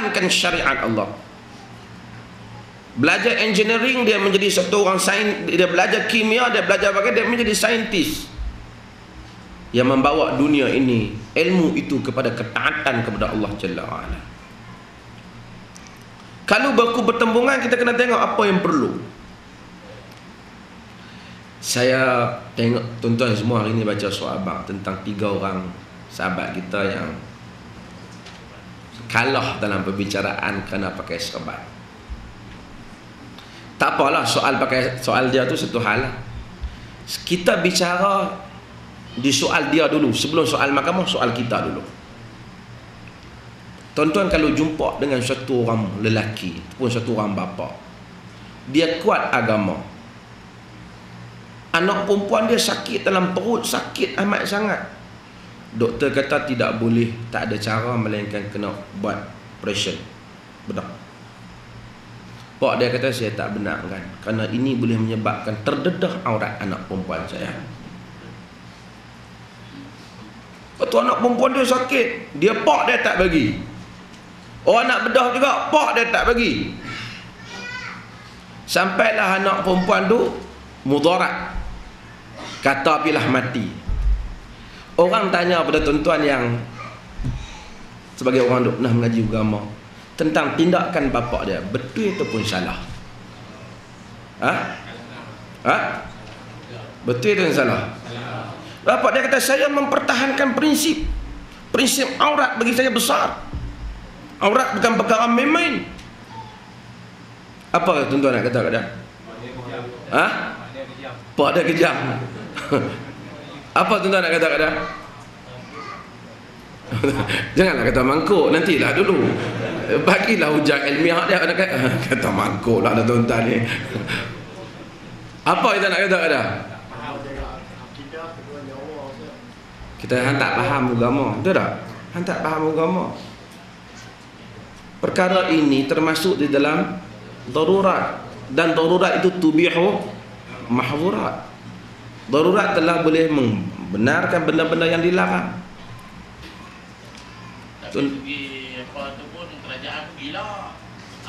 mempertahankan syariat Allah. Belajar engineering, dia menjadi satu orang sains. Dia belajar kimia, dia belajar dia menjadi saintis yang membawa dunia ini, ilmu itu, kepada ketaatan kepada Allah Jalla wa'ala. Kalau berlaku pertembungan, kita kena tengok apa yang perlu. Saya tengok tuan-tuan semua hari ini baca surah Abang tentang 3 orang sahabat kita yang kalah dalam perbicaraan kerana pakai serban. Tak apalah, soal dia tu satu hal lah. Kita bicara di soal dia dulu, sebelum soal mahkamah, soal kita dulu. Tuan-tuan kalau jumpa dengan satu orang lelaki ataupun satu orang bapa, dia kuat agama, anak perempuan dia sakit dalam perut, sakit amat sangat, doktor kata tidak boleh, tak ada cara melainkan kena buat operation bedah. Pak dia kata saya tak benarkan, kerana ini boleh menyebabkan terdedah aurat anak perempuan saya. Waktu anak perempuan dia sakit, dia pak dia tak bagi. Orang nak bedah juga, pak dia tak bagi. Sampailah anak perempuan tu mudarat, kata pilah mati. Orang tanya pada tuan-tuan yang sebagai orang duk pernah mengaji agama tentang tindakan bapa dia, betul ataupun salah? Betul ataupun salah? Bapa dia kata saya mempertahankan prinsip aurat bagi saya besar. Aurat bukan perkara main-main. Apa tuan-tuan nak kata kat dia? Pak dia kejam. Apa tuan-tuan nak kata kat dia? Janganlah kata mangkuk, nantilah dulu. Bagilah hujah ilmiah dia, kata mangkuk lah tuan-tuan ni. Apa kita nak kata kat dia? Kita hang tak faham agama, betul tak? Hang tak faham agama. Perkara ini termasuk di dalam darurat, dan darurat itu tubihu mahzurat. Darurat telah boleh membenarkan benda-benda yang dilarang. Tapi apa tu pun kerajaan gila.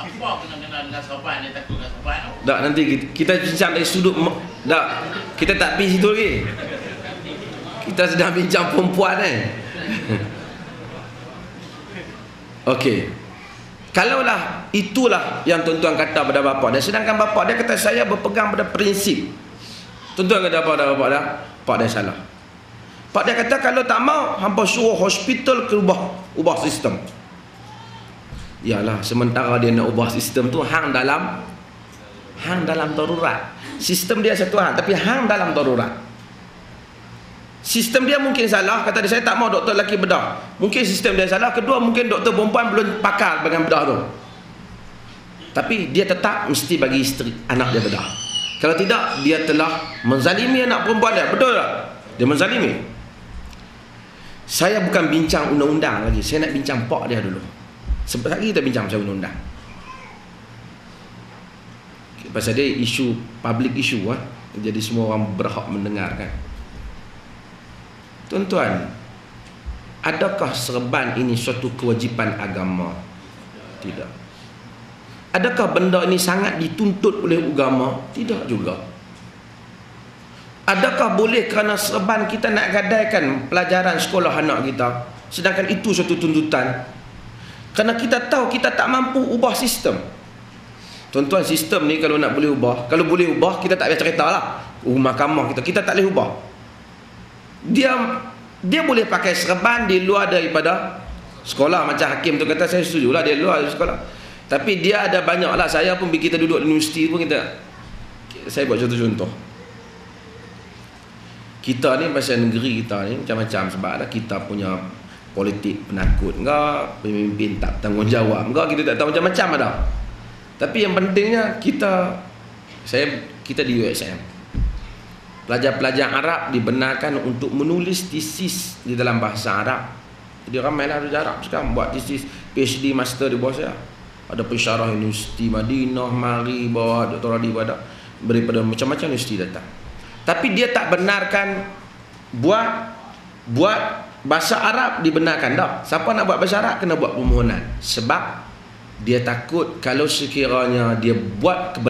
Apa kena dengan serban, dia takut dengan serban tu? Tak, nanti kita bincang dari sudut. Tak, kita tak pergi situ lagi. Kita sedang bincang perempuan Okey. Kalaulah itulah yang tuan-tuan kata pada bapa dia, sedangkan bapa dia kata saya berpegang pada prinsip. Tuan-tuan kata apa pada bapa dia? Pak dia salah. Pak dia kata kalau tak mau, hampa suruh hospital ke ubah sistem. Yalah, sementara dia nak ubah sistem tu hang dalam darurat. Sistem dia satu hal, tapi hang dalam darurat. Sistem dia mungkin salah, kata dia saya tak mau doktor lelaki bedah. Mungkin sistem dia salah. Kedua, mungkin doktor perempuan belum pakar dengan bedah tu. Tapi dia tetap mesti bagi isteri anak dia bedah. Kalau tidak, dia telah menzalimi anak perempuan dia. Betul tak? Dia menzalimi. Saya bukan bincang undang-undang lagi, saya nak bincang pak dia dulu. Sebab lagi kita bincang pasal undang-undang. Pasal dia isu, public issue jadi semua orang berhak mendengarkan. Tuan-tuan, adakah serban ini suatu kewajipan agama? Tidak. Adakah benda ini sangat dituntut oleh agama? Tidak juga. Adakah boleh kerana serban kita nak gadaikan pelajaran sekolah anak kita, sedangkan itu suatu tuntutan? Kerana kita tahu kita tak mampu ubah sistem. Tuan-tuan, sistem ni kalau nak boleh ubah, kalau boleh ubah, kita tak payah cerita lah mahkamah kita tak boleh ubah. Dia boleh pakai serban di luar daripada sekolah, macam hakim tu kata, saya setuju lah dia luar sekolah. Tapi dia ada banyak lah, saya pun kita duduk di universiti pun saya buat contoh-contoh. Kita ni pasal negeri kita ni macam-macam, sebab ada kita punya politik penakut enggak, pemimpin tak bertanggungjawab enggak, kita tak tahu macam-macam ada. Tapi yang pentingnya kita di USM, pelajar-pelajar Arab dibenarkan untuk menulis tesis di dalam bahasa Arab. Jadi ramailah pelajar Arab sekarang buat tesis PhD, master di bawah saya. Ada pensyarah Universiti Madinah mari, bawa doktorat di pada daripada macam-macam universiti datang. Tapi dia tak benarkan buat bahasa Arab dibenarkan tak. Siapa nak buat bahasa Arab kena buat permohonan. Sebab dia takut kalau sekiranya dia buat